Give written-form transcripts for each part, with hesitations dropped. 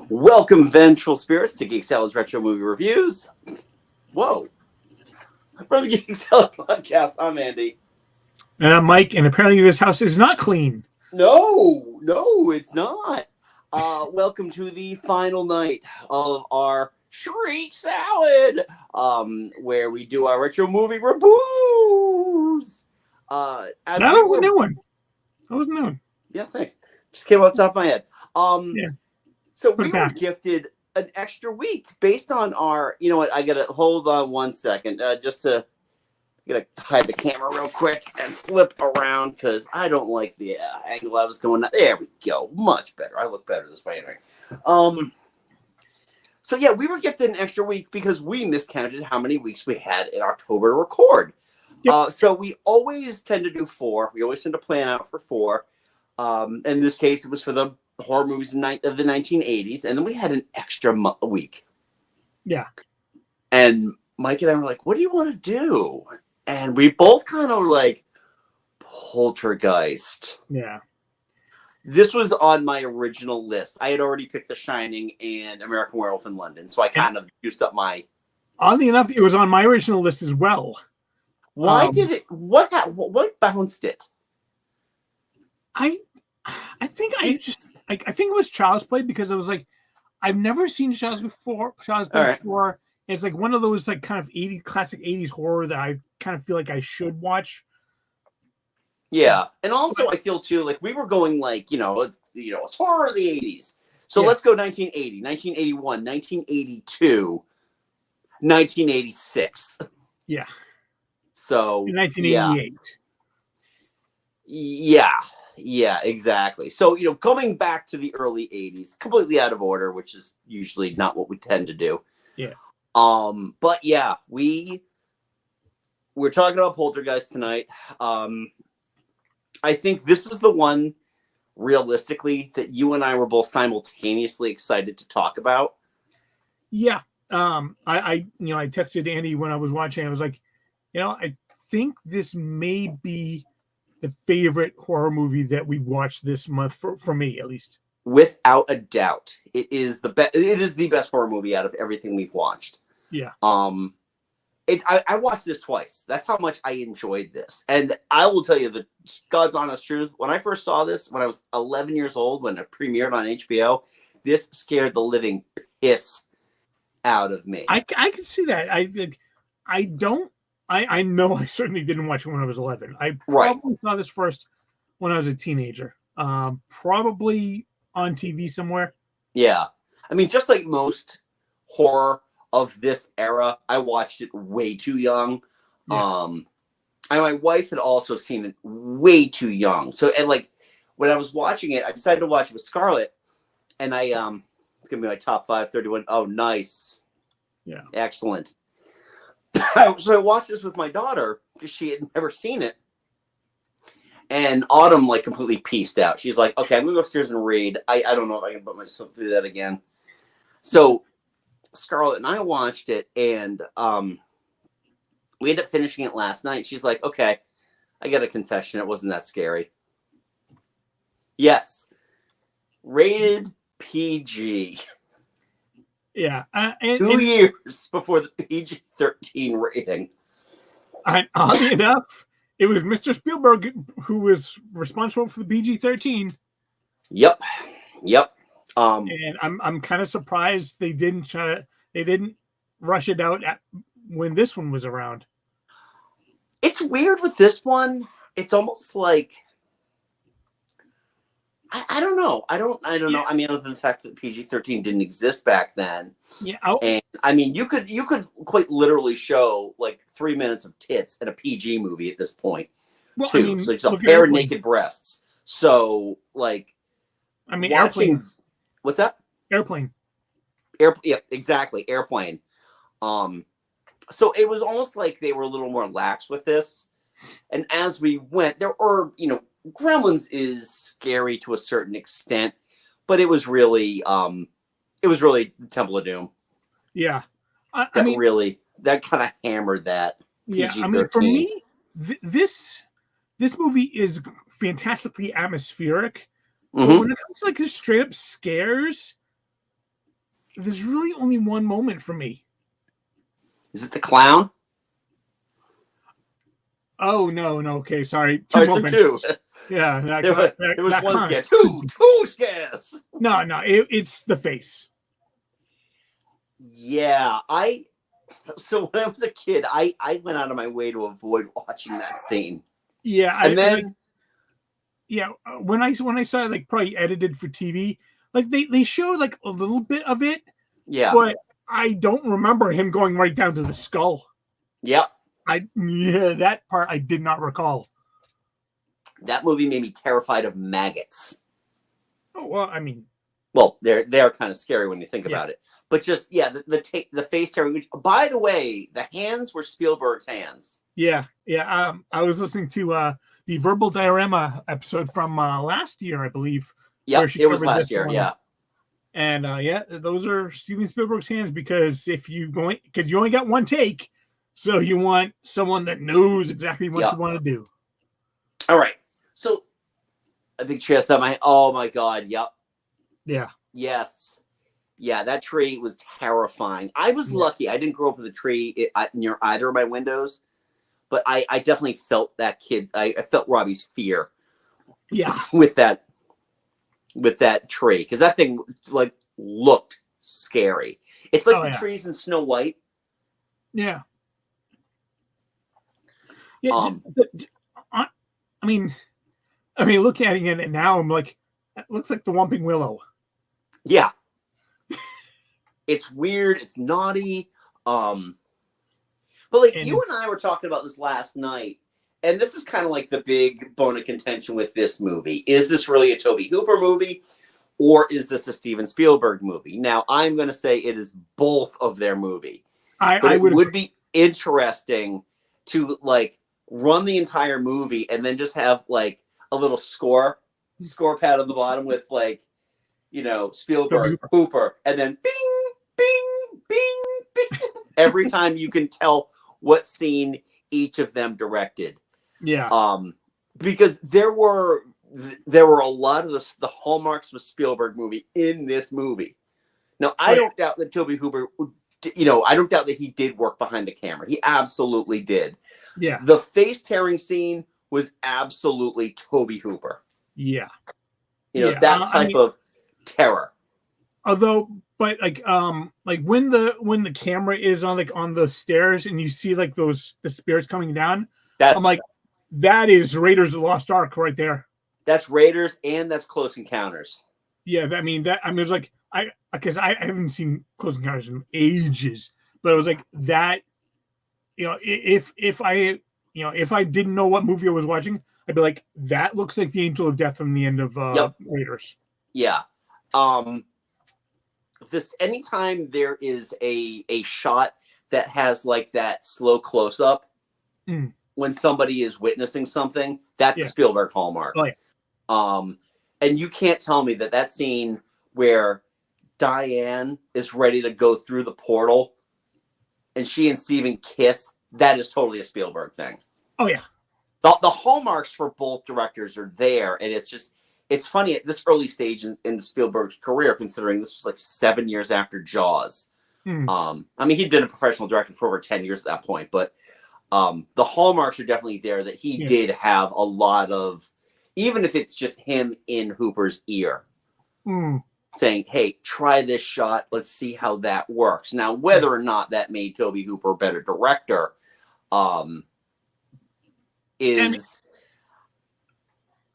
Welcome, vengeful spirits, to Geek Salad's Retro Movie Reviews. Whoa. For the Geek Salad Podcast, I'm Andy. And I'm Mike, and apparently this house is not clean. No, it's not. Welcome to the final night of our Shriek Salad, where we do our retro movie reviews. That was a new one. Yeah, thanks. Just came off the top of my head. Yeah. So we were gifted an extra week based on our, you know what, I gotta hold on 1 second, just to, I gotta hide the camera real quick and flip around because I don't like the angle I was going at. There we go, much better. I look better this way anyway. So yeah, we were gifted an extra week because we miscounted how many weeks we had in October to record. Yep. So we always tend to do 4. We always tend to plan out for 4. In this case, it was for the horror movies of the 1980s, and then we had an extra week. Yeah. And Mike and I were like, what do you want to do? And we both kind of were like, Poltergeist. Yeah. This was on my original list. I had already picked The Shining and American Werewolf in London, so I kind of used up my... Oddly enough, it was on my original list as well. Why did it... What bounced it? I think I think it was Child's Play because I was like, I've never seen Child's Play before. It's like one of those like kind of classic 80s horror that I kind of feel like I should watch. Yeah, and also I feel too like we were going like it's horror of the 80s. So let's go 1980, 1981, 1982, 1986. Yeah. So 1988. Yeah, exactly. So, coming back to the early 80s, completely out of order, which is usually not what we tend to do. Yeah. But yeah, we're talking about Poltergeist tonight. I think this is the one, realistically, that you and I were both simultaneously excited to talk about. Yeah. I texted Andy when I was watching. I was like, I think this may be the favorite horror movie that we've watched this month for me, at least. Without a doubt, it is the best. It is the best horror movie out of everything we've watched. Yeah. I watched this twice. That's how much I enjoyed this, and I will tell you the God's honest truth. When I first saw this, when I was 11 years old, when it premiered on HBO, this scared the living piss out of me. I can see that. I know I certainly didn't watch it when I was 11. I probably saw this first when I was a teenager. Probably on TV somewhere. Yeah. I mean, just like most horror of this era, I watched it way too young. Yeah. And my wife had also seen it way too young. So, and like, when I was watching it, I decided to watch it with Scarlett. And it's going to be my top 531. Oh, nice. Yeah. Excellent. So I watched this with my daughter because she had never seen it. And Autumn like completely pieced out. She's like, okay, I'm going to go upstairs and read. I don't know if I can put myself through that again. So Scarlett and I watched it, and we ended up finishing it last night. She's like, okay, I got a confession. It wasn't that scary. Yes. Rated PG. Yeah. 2 years before the PG-13 rating. And oddly enough, it was Mr. Spielberg who was responsible for the PG-13. Yep. And I'm kind of surprised they didn't rush it out when this one was around. It's weird with this one. It's almost like I don't know. I don't know. I mean, other than the fact that PG-13 didn't exist back then. Yeah. And I mean, you could quite literally show like 3 minutes of tits in a PG movie at this point, too. I mean, so just a pair of naked breasts. So, like, I mean, watching. Airplane. What's that? Airplane. Yeah, exactly. Airplane. So it was almost like they were a little more lax with this. And as we went, there were, Gremlins is scary to a certain extent, but it was really the Temple of Doom. Yeah. That kind of hammered that PG-13. Yeah, I mean, for me, this movie is fantastically atmospheric. But when it comes to like just straight up scares, there's really only one moment for me. Is it the clown? Oh no, okay, sorry. All Two right, so moments. two. Yeah, There was that one scare. counts. Two scares. No, it's the face. Yeah, so when I was a kid, I went out of my way to avoid watching that scene. Yeah, And then when I saw it, like probably edited for TV, like they showed like a little bit of it, yeah. but I don't remember him going right down to the skull. Yep. That part I did not recall. That movie made me terrified of maggots. Oh well, I mean, well, they're kind of scary when you think about it. But just the face tearing. Which, by the way, the hands were Spielberg's hands. Yeah. I was listening to the Verbal Diorama episode from last year, I believe. Yeah, it was last year. Yeah. And those are Steven Spielberg's hands because you only got one take, so you want someone that knows exactly what you want to do. All right. So a big tree outside my. Oh my God. Yep. Yeah. Yes. Yeah, that tree was terrifying. I was lucky. I didn't grow up with a tree near either of my windows, but I definitely felt that kid. I felt Robbie's fear. Yeah. with that tree, because that thing like looked scary. It's like the trees in Snow White. Yeah. Yeah. I mean, looking at it now, I'm like, it looks like the Whomping Willow. Yeah. It's weird. It's naughty. But like you and I were talking about this last night, and this is kind of like the big bone of contention with this movie. Is this really a Tobe Hooper movie, or is this a Steven Spielberg movie? Now, I'm going to say it is both of their movie. It would be interesting to like run the entire movie and then just have like a little score pad on the bottom with like, Spielberg, Hooper, and then bing, bing, bing, bing. Every time you can tell what scene each of them directed. Yeah. Because there were a lot of the hallmarks of a Spielberg movie in this movie. Now, I don't doubt that Tobe Hooper, I don't doubt that he did work behind the camera. He absolutely did. Yeah. The face tearing scene was absolutely Tobe Hooper. Yeah. That type of terror. Although, but like when the camera is on the stairs and you see like the spirits coming down, I'm like, that is Raiders of the Lost Ark right there. That's Raiders and that's Close Encounters. Yeah, it's like because I haven't seen Close Encounters in ages, but it was like that. If I didn't know what movie I was watching, I'd be like, that looks like the Angel of Death from the end of Raiders. Yeah. Anytime there is a shot that has like that slow close up when somebody is witnessing something, that's a Spielberg hallmark. Oh, yeah. And you can't tell me that scene where Diane is ready to go through the portal and she and Steven kiss, that is totally a Spielberg thing. Oh yeah. The hallmarks for both directors are there, and it's funny at this early stage in Spielberg's career, considering this was like 7 years after Jaws. He'd been a professional director for over 10 years at that point, but the hallmarks are definitely there that he did have a lot of, even if it's just him in Hooper's ear saying, hey, try this shot. Let's see how that works. Now, whether or not that made Tobe Hooper a better director is...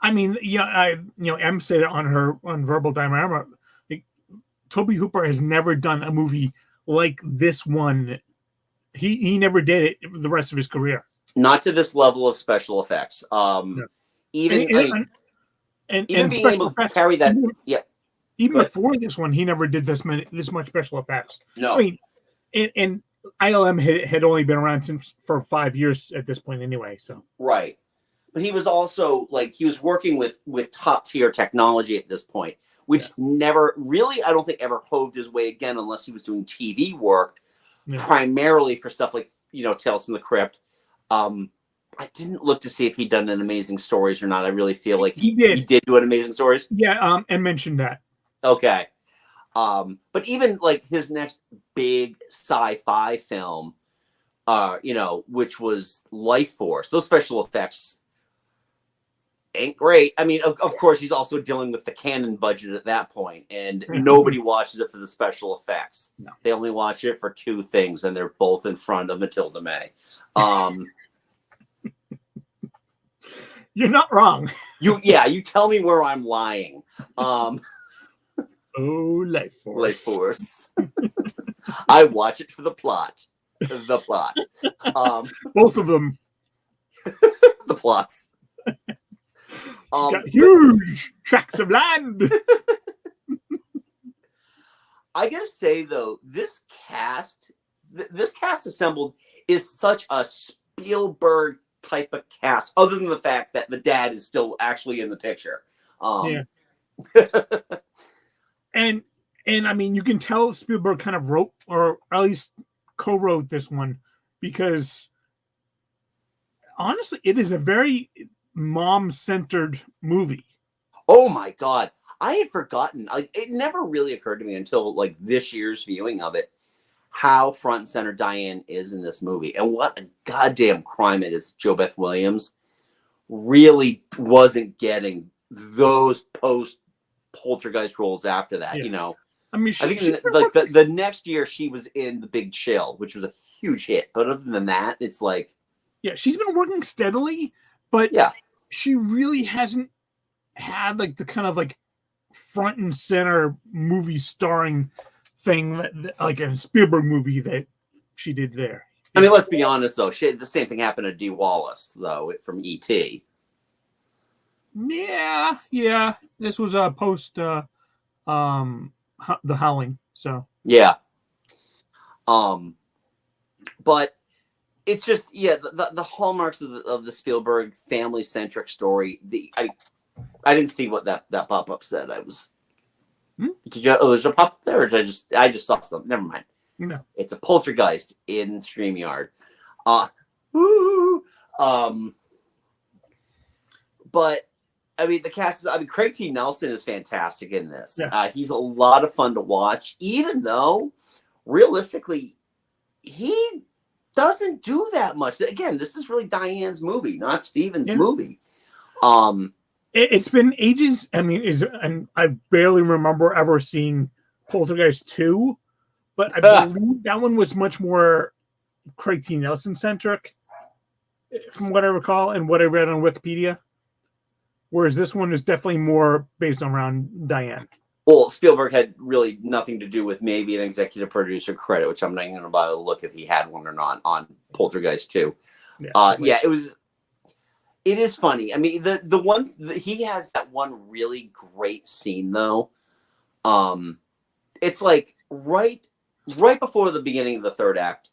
Em said it on Verbal Diorama. Like, Tobe Hooper has never done a movie like this one. He never did it the rest of his career. Not to this level of special effects. Even being able to carry that. Even before this one, he never did this much special effects. No. I mean, and ILM had only been around for 5 years at this point anyway. So right. But he was also he was working with top tier technology at this point, which never really, I don't think ever hoved his way again unless he was doing TV work, primarily for stuff like, Tales from the Crypt. I didn't look to see if he'd done an Amazing Stories or not. I really feel like he did do an Amazing Stories. Yeah, and mentioned that. Okay. But even like his next big sci-fi film, which was Life Force, those special effects ain't great. I mean, of course, he's also dealing with the Canon budget at that point, and nobody watches it for the special effects. No. They only watch it for two things, and they're both in front of Matilda May. You're not wrong. You tell me where I'm lying. Oh, Life Force. Life Force. I watch it for the plot. The plot. Both of them. The plots. Got huge tracts of land. I gotta say though, this cast assembled is such a Spielberg type of cast. Other than the fact that the dad is still actually in the picture. Yeah. And I mean, you can tell Spielberg kind of wrote, or at least co-wrote this one, because honestly, it is a very mom-centered movie. Oh my God. I had forgotten. It never really occurred to me until like this year's viewing of it, how front and center Diane is in this movie. And what a goddamn crime it is. JoBeth Williams really wasn't getting those Poltergeist roles after that, I mean, I think the next year she was in The Big Chill, which was a huge hit. But other than that, it's like... Yeah, she's been working steadily, but she really hasn't had like the kind of like front and center movie starring thing that like a Spielberg movie that she did there. I mean, let's be honest though. The same thing happened to Dee Wallace though from E.T. Yeah. This was a post The Howling, so yeah. But it's just the hallmarks of the Spielberg family centric story. I didn't see what that pop up said. I was. Did you? Oh, there's a pop up there. Or did I just saw something. Never mind. No, it's a Poltergeist in StreamYard. But I mean, the cast. Craig T. Nelson is fantastic in this. Yeah. He's a lot of fun to watch, even though realistically, he doesn't do that much. Again, this is really Diane's movie, not Steven's movie. It's been ages. I mean, and I barely remember ever seeing Poltergeist 2, but I believe that one was much more Craig T. Nelson centric, from what I recall and what I read on Wikipedia. Whereas this one is definitely more based around Diane. Well, Spielberg had really nothing to do with maybe an executive producer credit, which I'm not even going to bother to look if he had one or not on Poltergeist 2. It is funny. I mean, he has that one really great scene though. It's like right before the beginning of the third act,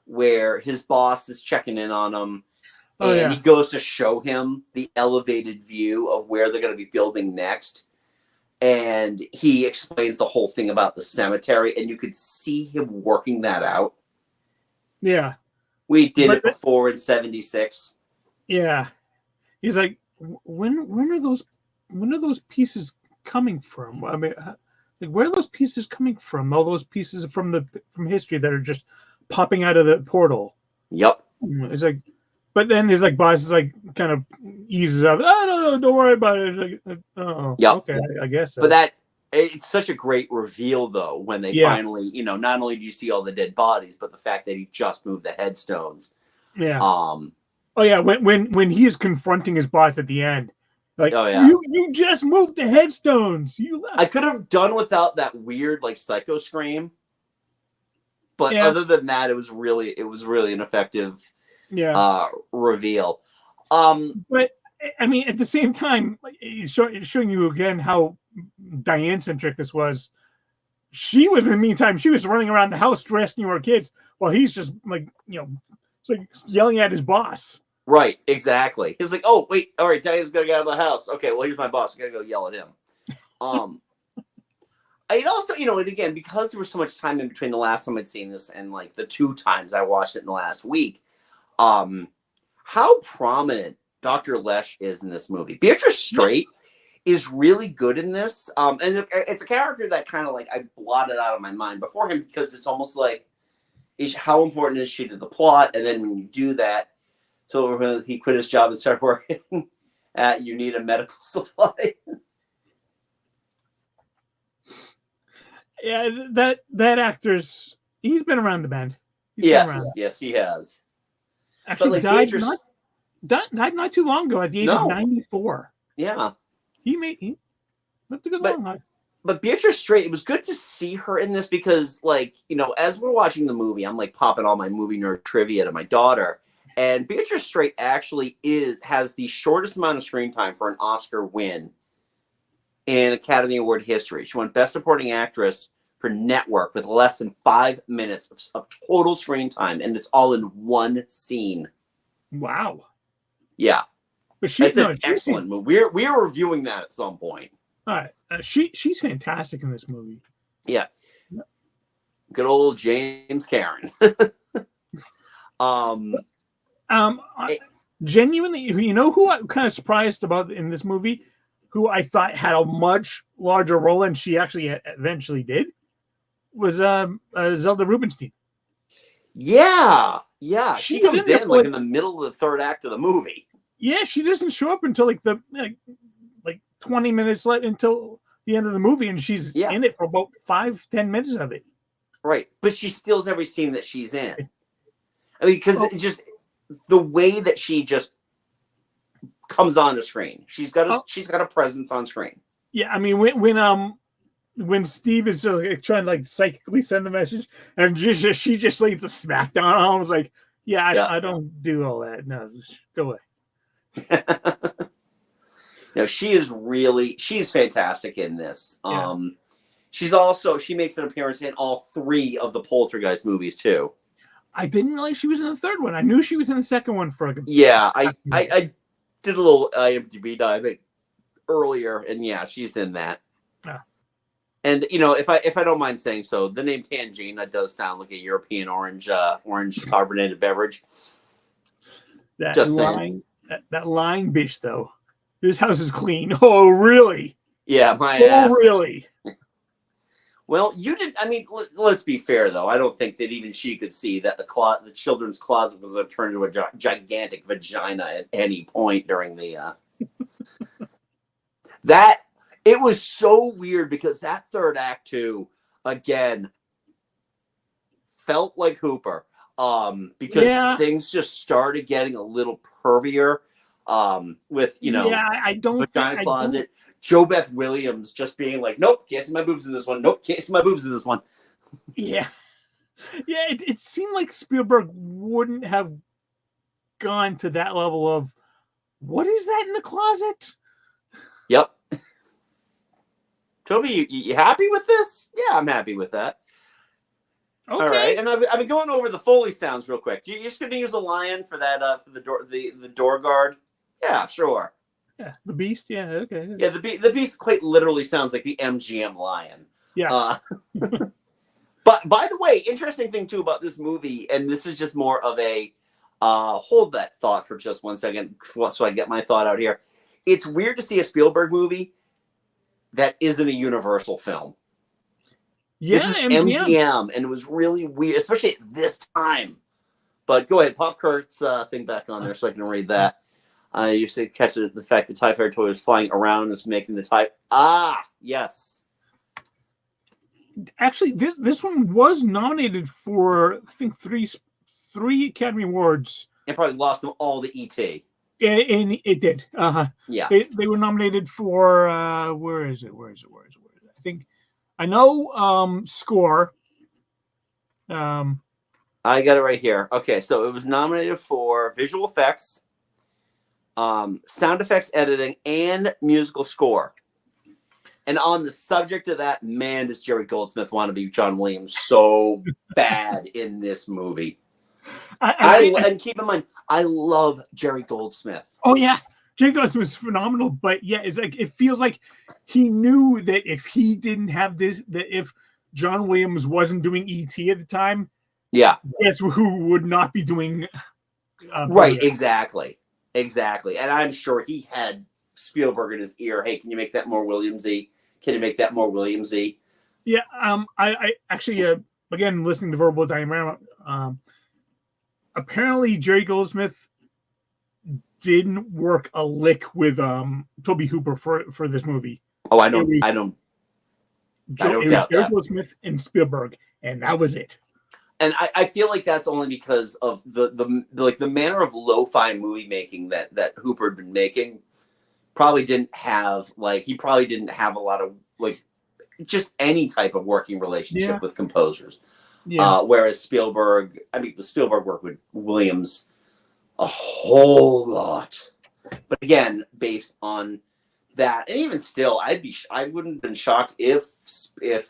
where his boss is checking in on him, and he goes to show him the elevated view of where they're going to be building next, and he explains the whole thing about the cemetery, and you could see him working that out. Yeah, we did it before in '76. Yeah. He's like, when are those pieces coming from? I mean, like, where are those pieces coming from? All those pieces from history that are just popping out of the portal. Yep. It's like, but then his like boss is like kind of eases up. Oh no, don't worry about it. Like, okay, I guess. So. But it's such a great reveal though when they finally, not only do you see all the dead bodies, but the fact that he just moved the headstones. Yeah. Oh yeah, when he is confronting his boss at the end, like, you just moved the headstones. You left. I could have done without that weird like psycho scream, but other than that, it was really an effective reveal. But I mean, at the same time, it's showing you again how Diane centric this was. She was in the meantime, she was running around the house rescuing her kids while he's just like yelling at his boss. Right, exactly. He was like, "Oh, wait, all right, Diane's gotta get out of the house. Okay, well, here's my boss. I gotta go yell at him." It also, and again, because there was so much time in between the last time I'd seen this and like the 2 times I watched it in the last week, how prominent Dr. Lesh is in this movie. Beatrice Straight is really good in this. And it's a character that kind of like I blotted out of my mind before him because it's almost like, how important is she to the plot? And then when you do that, so when he quit his job and started working at You Need a Medical Supply. Yeah, that actor's he's been around the band. Yes, he has. Actually, like, died not too long ago at the age of 94. Yeah, he lived a good long life. But Beatrice Straight, it was good to see her in this because, like, as we're watching the movie, I'm like popping all my movie nerd trivia to my daughter, and Beatrice Straight actually has the shortest amount of screen time for an Oscar win in Academy Award history. She won Best Supporting Actress for Network with less than 5 minutes of total screen time, and it's all in one scene. Wow. Yeah. But it's an excellent movie. We are reviewing that at some point. All right. She's fantastic in this movie. Yeah. Good old James Karen. Genuinely, who I'm kind of surprised about in this movie, who I thought had a much larger role than she actually eventually did, was Zelda Rubinstein. Yeah. She comes in like in the middle of the third act of the movie. Yeah, she doesn't show up until like 20 minutes until the end of the movie, and she's in it for about 5-10 minutes of it. Right, but she steals every scene that she's in. I mean, because it's just the way that she just comes on the screen. She's got a presence on screen. Yeah, I mean when Steve is trying to psychically send the message, and she just lays the smackdown on him, I was like, I don't do all that. No, just go away. No, she's fantastic in this. She makes an appearance in all 3 of the Poltergeist movies too. I didn't realize she was in the third one. I knew she was in the second one for I did a little IMDb diving earlier, and she's in that. Yeah. And if I don't mind saying so, the name Tangina does sound like a European orange carbonated beverage. That line, bitch, though. This house is clean. Oh, really? Yeah, my ass. Oh, really? Well, you did. I mean, let's be fair, though. I don't think that even she could see that the children's closet was going to turn into a gigantic vagina at any point during the. It was so weird because that third act too, again, felt like Hooper. Because things just started getting a little pervier. With I don't vagina closet. Jo Beth Williams just being like, nope, can't see my boobs in this one. Nope, can't see my boobs in this one. Yeah. It seemed like Spielberg wouldn't have gone to that level of what is that in the closet? Yep. Toby, you happy with this? Yeah, I'm happy with that. Okay. All right, and I've been going over the Foley sounds real quick. You're just going to use a lion for that for the door guard? Yeah, sure. Yeah, the beast. Yeah, okay. Yeah, the beast quite literally sounds like the MGM lion. Yeah. But by the way, interesting thing too about this movie, and this is just more of a hold that thought for just 1 second, so I get my thought out here. It's weird to see a Spielberg movie that isn't a Universal film. Yeah, this is MGM, and it was really weird, especially at this time. But go ahead, pop Kurt's thing back on there so I can read that. You should catch the fact that TIE Fighter toy was flying around and was making the TIE. Yes. Actually, this one was nominated for, I think, three Academy Awards. And probably lost them all to E.T. And it did. Yeah. They were nominated for, where is it? I think, I know score. I got it right here. Okay, so it was nominated for visual effects, sound effects editing, and musical score. And on the subject of that, man, does Jerry Goldsmith want to be John Williams so bad in this movie. And keep in mind, I love Jerry Goldsmith. Oh, yeah. Jerry Goldsmith is phenomenal, but yeah, it's like it feels like he knew that if he didn't have this, that if John Williams wasn't doing E.T. at the time, guess who would not be doing right, exactly. And I'm sure he had Spielberg in his ear, "Hey, can you make that more Williamsy? Can you make that more Williamsy?" Yeah. I actually, again, listening to Verbal Diorama, apparently Jerry Goldsmith didn't work a lick with Toby Hooper for this movie. Oh, I It don't was doubt Jerry that. Goldsmith and Spielberg, and that was it. And I feel like that's only because of the manner of lo-fi movie making that Hooper had been making. Probably didn't have he probably didn't have a lot of just any type of working relationship with composers. Yeah. Whereas Spielberg worked with Williams a whole lot. But again, based on that, and even still, I wouldn't have been shocked if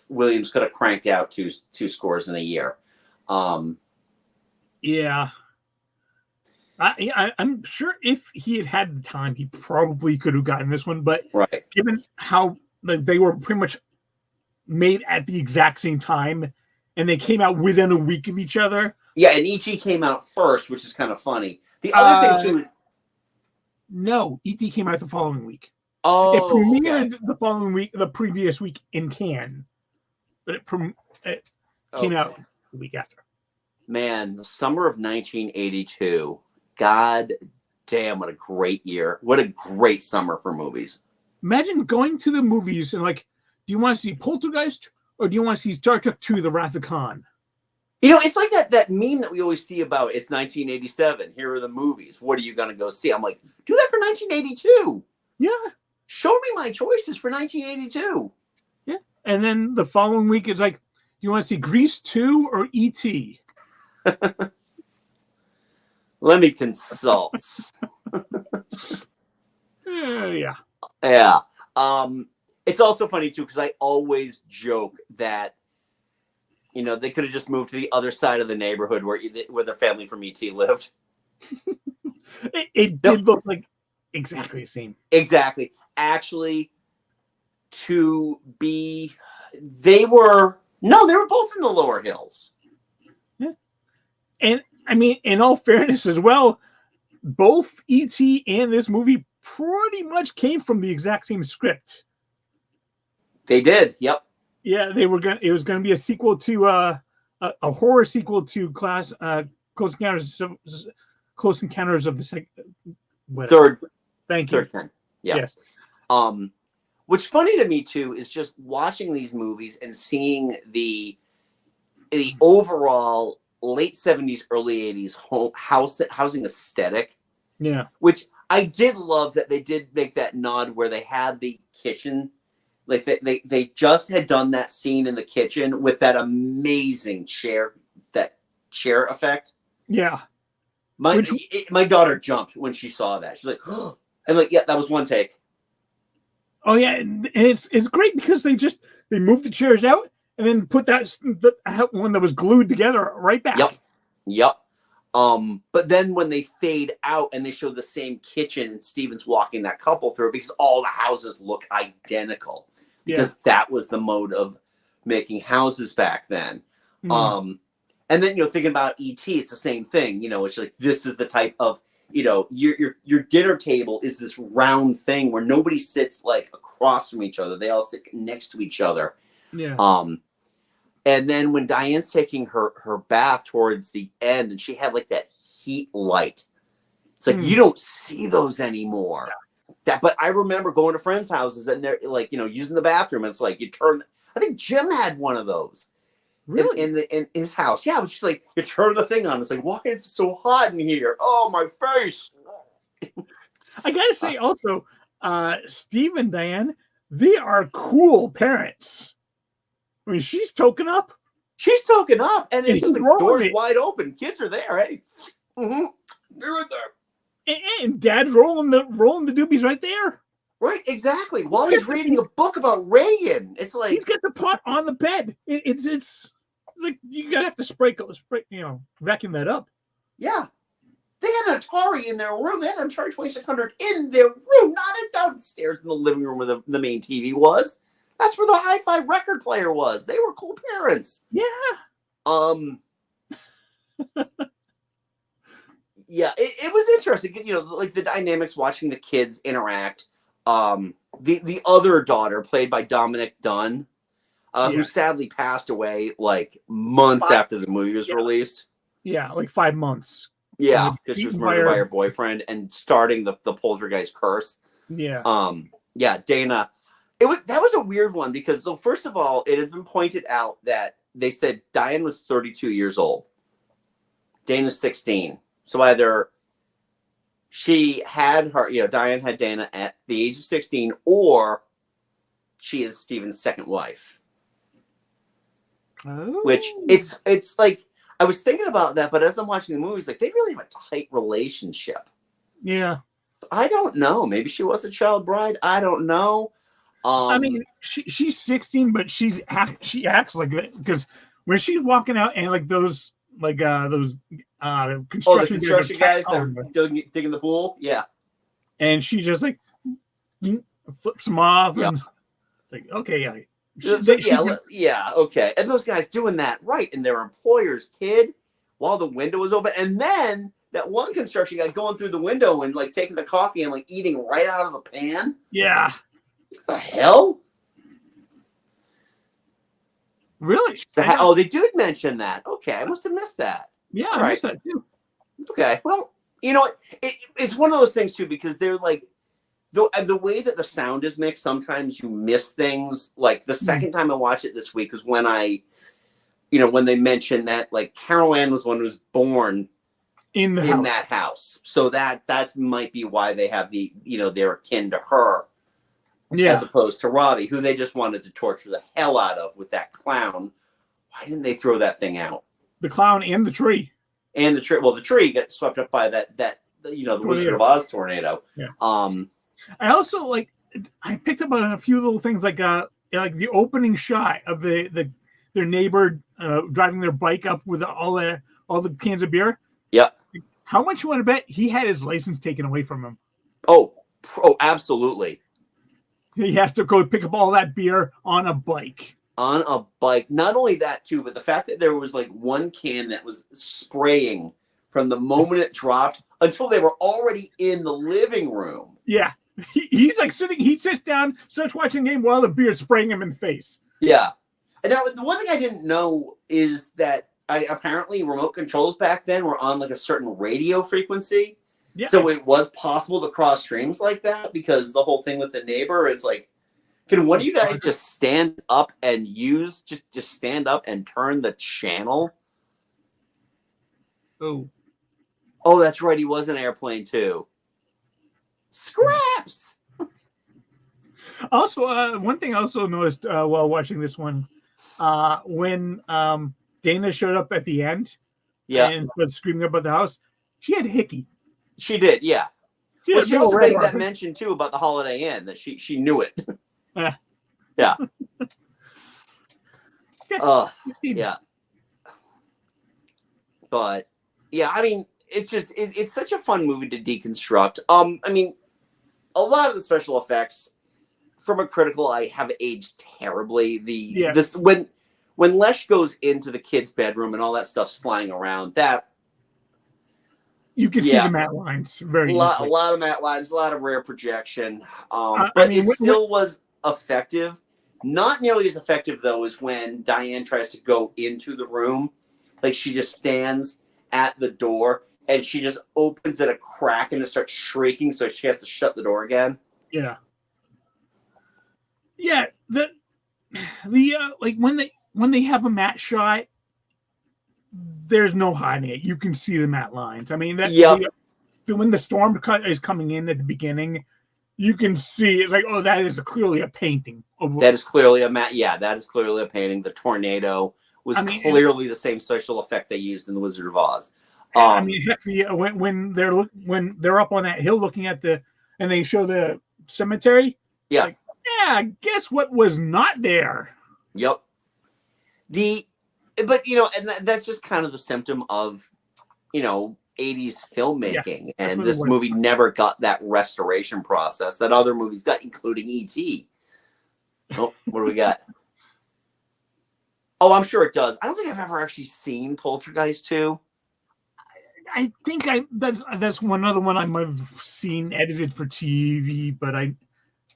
Williams could have cranked out two scores in a year. Yeah. I'm sure if he had the time, he probably could have gotten this one. But given how they were pretty much made at the exact same time, and they came out within a week of each other. Yeah, and E.T. came out first, which is kind of funny. The other thing too is no, E.T. came out the following week. Oh, it premiered the following week, the previous week in Cannes, but it came out the week after. Man, the summer of 1982. God damn, what a great year. What a great summer for movies. Imagine going to the movies and do you want to see Poltergeist or do you want to see Star Trek II, The Wrath of Khan? It's like that meme that we always see about it's 1987. Here are the movies. What are you going to go see? I'm like, do that for 1982. Yeah. Show me my choices for 1982. Yeah. And then the following week is you want to see Grease 2 or E.T.? Let me consult. Yeah. Yeah. It's also funny too because I always joke that they could have just moved to the other side of the neighborhood where their family from ET lived. It did look like exactly the same. Exactly. Actually, they were both in the lower hills. Yeah. And I mean, in all fairness as well, both E.T. and this movie pretty much came from the exact same script. They did. Yep. Yeah, it was gonna be a sequel to a horror sequel to Close Encounters of the Third. Thank you. Third kind. Yeah. Yes. What's funny to me too is just watching these movies and seeing the overall late 70s, early 80s housing aesthetic. Yeah. Which I did love that they did make that nod where they had the kitchen. Like they just had done that scene in the kitchen with that amazing chair effect. Yeah. My daughter jumped when she saw that. She's like, oh. And yeah, that was one take. Oh yeah, and it's great because they moved the chairs out and then put that one that was glued together right back. Yep. But then when they fade out and they show the same kitchen and Steven's walking that couple through because all the houses look identical. Because that was the mode of making houses back then. And then thinking about E.T., it's the same thing. It's like this is the type of your dinner table is this round thing where nobody sits across from each other. They all sit next to each other. Yeah. And then when Diane's taking her bath towards the end, and she had that heat light, it's like you don't see those anymore. But I remember going to friends' houses and they're using the bathroom. And it's you turn. I think Jim had one of those. Really? In his house. Yeah, it was just you turn the thing on. It's why is it so hot in here? Oh, my face. I gotta say also, Steve and Diane, they are cool parents. I mean, she's token up. And it's just doors wide open. Kids are there. Hey, they're right there. And Dad's rolling the doobies right there. Right, exactly. While he's reading a book about Reagan, it's he's got the pot on the bed. It's like you gotta have to vacuum that up. Yeah, they had an Atari in their room. They had an Atari 2600 in their room, not downstairs in the living room where the main TV was. That's where the hi-fi record player was. They were cool parents. Yeah. Yeah, it was interesting. The dynamics watching the kids interact. The other daughter, played by Dominic Dunn, who sadly passed away like months after the movie was released. Yeah, like 5 months. Yeah, because she was murdered by her boyfriend and starting the Poltergeist curse. Yeah. Yeah, Dana. That was a weird one because, so first of all, it has been pointed out that they said Diane was 32 years old. Dana's 16. So either she had her, Diane had Dana at the age of 16, or she is Steven's second wife. Oh. Which it's like, I was thinking about that, but as I'm watching the movies, like, they really have a tight relationship. Yeah. I don't know. Maybe she was a child bride. I don't know. I mean, she's 16, but she acts like that because when she's walking out and like those construction guys that are digging the pool, yeah, and she just like flips them off, yeah. And it's like, okay, yeah, okay, and those guys doing that right in their employer's kid while the window was open, and then that one construction guy going through the window and like taking the coffee and like eating right out of the pan. Yeah. What the hell? Really? Oh, they did mention that. Okay, I must have missed that. Yeah, I missed that too. Okay, well, you know, it's one of those things too, because they're like, the way that the sound is mixed, sometimes you miss things. Like the second time I watched it this week was when when they mentioned that like Carol Ann was one who was born in that house. So that might be why they have they're akin to her. Yeah. As opposed to Robbie, who they just wanted to torture the hell out of with that clown. Why didn't they throw that thing out? The clown and the tree. And the tree. Well, the tree got swept up by the Wizard of Oz tornado. Yeah. I also I picked up on a few little things like the opening shot of their neighbor driving their bike up with all the cans of beer. Yep. How much you want to bet he had his license taken away from him? Oh, absolutely. He has to go pick up all that beer on a bike. On a bike. Not only that, too, but the fact that there was like one can that was spraying from the moment it dropped until they were already in the living room. Yeah. He's like sitting, he sits down, starts watching the game while the beer's spraying him in the face. Yeah. And now, the one thing I didn't know is that apparently remote controls back then were on like a certain radio frequency. Yeah. So it was possible to cross streams like that, because the whole thing with the neighbor, it's like, can one of you guys just stand up and just stand up and turn the channel? Oh, that's right. He was an airplane too. Scraps. Also, one thing I also noticed while watching this one, when Dana showed up at the end, and was screaming about the house, she had a hickey. She did, yeah. She also made that mention too about the Holiday Inn, that she knew it. Yeah. Yeah. Yeah. But yeah, I mean, it's such a fun movie to deconstruct. I mean, a lot of the special effects from a critical eye have aged terribly. When Lesh goes into the kid's bedroom and all that stuff's flying around, that you can see the matte lines very easily. A lot of matte lines, a lot of rare projection. But it still was effective. Not nearly as effective, though, as when Diane tries to go into the room. Like, she just stands at the door and she just opens it a crack and it starts shrieking, so she has to shut the door again. Yeah. Yeah. The like when they have a matte shot, there's no hiding it. You can see the matte lines. I mean, when the storm is coming in at the beginning, you can see it's like, oh, that is clearly a painting. That is clearly a matte. Yeah, that is clearly a painting. The tornado was clearly the same special effect they used in The Wizard of Oz. I mean, heck, when they're up on that hill looking at and they show the cemetery. Yeah. Like, yeah. Guess what was not there? Yep. But and that's just kind of the symptom of 80s filmmaking, and this movie never got that restoration process that other movies got, including E.T. Oh, what do we got? Oh, I'm sure it does. I don't think I've ever actually seen Poltergeist 2. I think that's one other one I might have seen edited for TV, but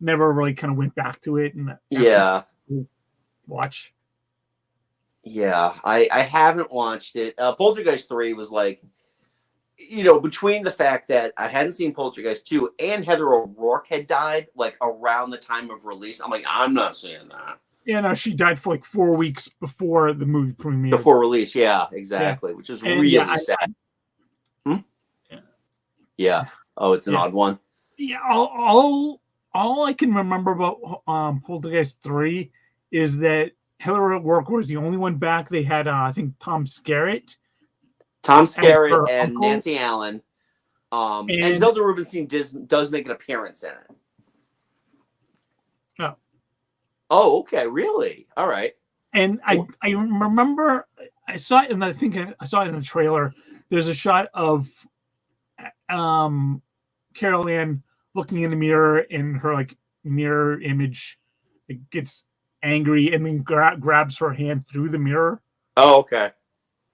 never really kind of went back to it and Yeah. watch. Yeah, I haven't watched it. Poltergeist 3 was like, you know, between the fact that I hadn't seen Poltergeist 2 and Heather O'Rourke had died like around the time of release, I'm like, I'm not seeing that. Yeah, no, she died for like 4 weeks before the movie premiered. Before release, yeah, exactly, which is really sad. Yeah. Oh, it's an odd one. Yeah, all I can remember about Poltergeist 3 is that Heather O'Rourke was the only one back. They had I think Tom Skerritt and uncle. Nancy Allen. And Zelda Rubinstein does make an appearance in it. Oh. Oh, okay, really? All right. And I remember I saw it, and I think I saw it in the trailer. There's a shot of Carol Ann looking in the mirror, and her like mirror image gets angry and then grabs her hand through the mirror. Oh, okay.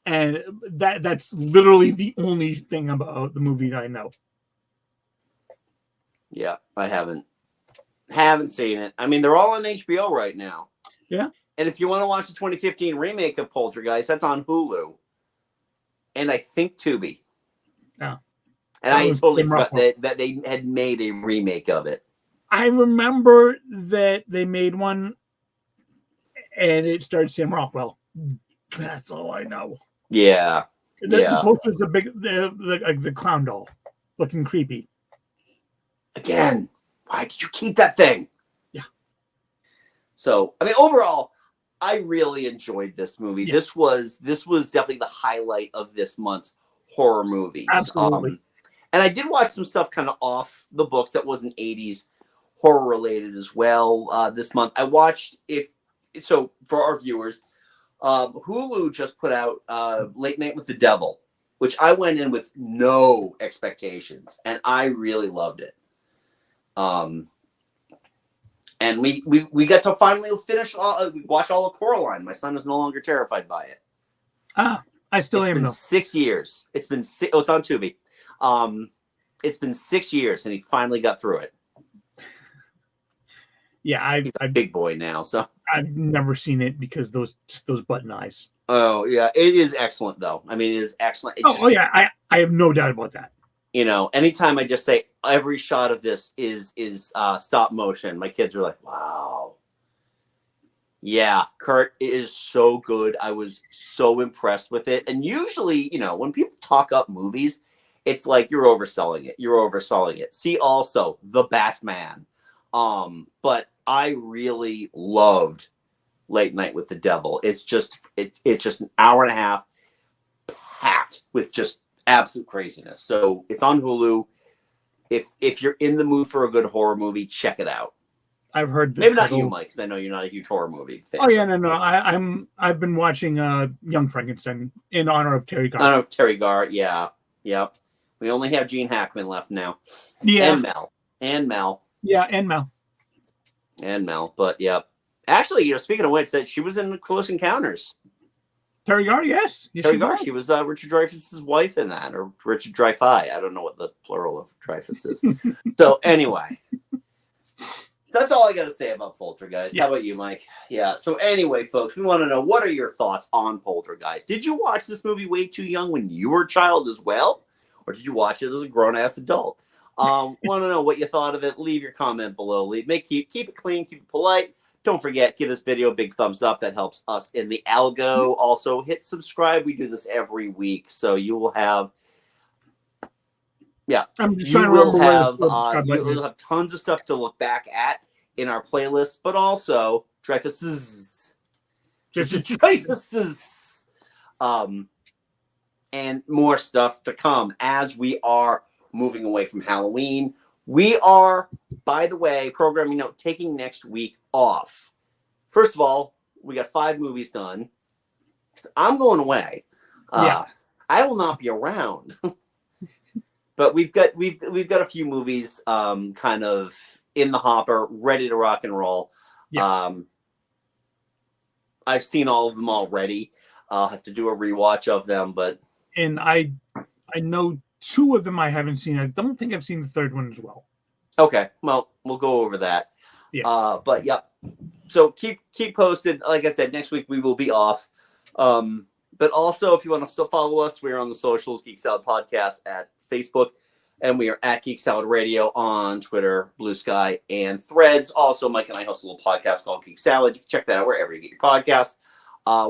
And that's literally the only thing about the movie that I know. Yeah, I haven't seen it. I mean, they're all on HBO right now. Yeah. And if you want to watch the 2015 remake of Poltergeist, that's on Hulu. And I think Tubi. Yeah. And I totally forgot that they had made a remake of it. I remember that they made one and it starred Sam Rockwell. That's all I know. Yeah. The poster's a big, the clown doll looking creepy. Again, why did you keep that thing? Yeah. So, I mean, overall, I really enjoyed this movie. Yeah. This was definitely the highlight of this month's horror movies. Absolutely. And I did watch some stuff kind of off the books that wasn't 80s horror related as well this month. I watched, for our viewers, Hulu just put out Late Night with the Devil, which I went in with no expectations, and I really loved it. And we got to finally finish, watch all of Coraline. My son is no longer terrified by it. I still am. It's been 6 years. It's been it's on Tubi. It's been 6 years, and he finally got through it. Yeah, he's a big boy now, so I've never seen it because those button eyes. Oh yeah, it is excellent though. I mean, it is excellent. Yeah, I have no doubt about that. You know, anytime I just say every shot of this is stop motion, my kids are like, "Wow." Yeah, Kurt is so good. I was so impressed with it. And usually, you know, when people talk up movies, it's like you're overselling it. See also The Batman. But I really loved Late Night with the Devil. It's just an hour and a half packed with just absolute craziness. So it's on Hulu. If you're in the mood for a good horror movie, check it out. I've heard maybe not you, Mike, because I know you're not a huge horror movie fan. Oh yeah, no. I've been watching Young Frankenstein in honor of Terry Garr. In honor of Terry Garr, yeah, yep. We only have Gene Hackman left now. Yeah, and Mel. Yeah, and Mel. But yep. Actually, you know, speaking of which, that she was in Close Encounters. Terry Garr, yes. Terry Garr. She was Richard Dreyfuss's wife in that, or Richard Dreyfuss. I don't know what the plural of Dreyfuss is. So anyway. So that's all I got to say about Poltergeist. Yeah. How about you, Mike? Yeah. So anyway, folks, we want to know, what are your thoughts on Poltergeist? Did you watch this movie way too young when you were a child as well? Or did you watch it as a grown-ass adult? Want to know what you thought of it? Leave your comment below. Keep it clean, keep it polite. Don't forget, give this video a big thumbs up. That helps us in the algo. Also, hit subscribe. We do this every week. So you will have... Yeah, I'm just trying to remember you'll have tons of stuff to look back at in our playlist, but also Dreyfuss's, and more stuff to come as we are moving away from Halloween. We are, by the way, programming note, taking next week off. First of all, we got 5 movies done. I'm going away. I will not be around. But we've got a few movies kind of in the hopper, ready to rock and roll. Yeah. I've seen all of them already. I'll have to do a rewatch of them, and I know 2 of them I haven't seen. I don't think I've seen the third one as well. Okay, well, we'll go over that. Yeah. But yeah, so keep posted. Like I said, next week we will be off. But also, if you want to still follow us, we're on the socials, Geek Salad Podcast at Facebook, and we are at Geek Salad Radio on Twitter, Blue Sky, and Threads. Also, Mike and I host a little podcast called Geek Salad. You can check that out wherever you get your podcasts.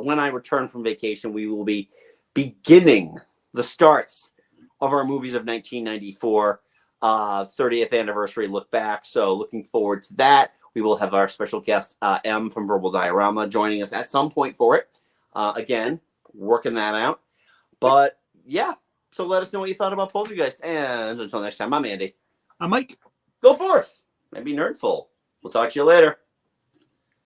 When I return from vacation, we will be beginning the starts of our movies of 1994. 30th anniversary look back. So looking forward to that. We will have our special guest, M from Verbal Diorama, joining us at some point for it. Again, working that out. But yeah, so let us know what you thought about Poltergeist. And until next time, I'm Andy. I'm Mike. Go forth and be nerdful. We'll talk to you later.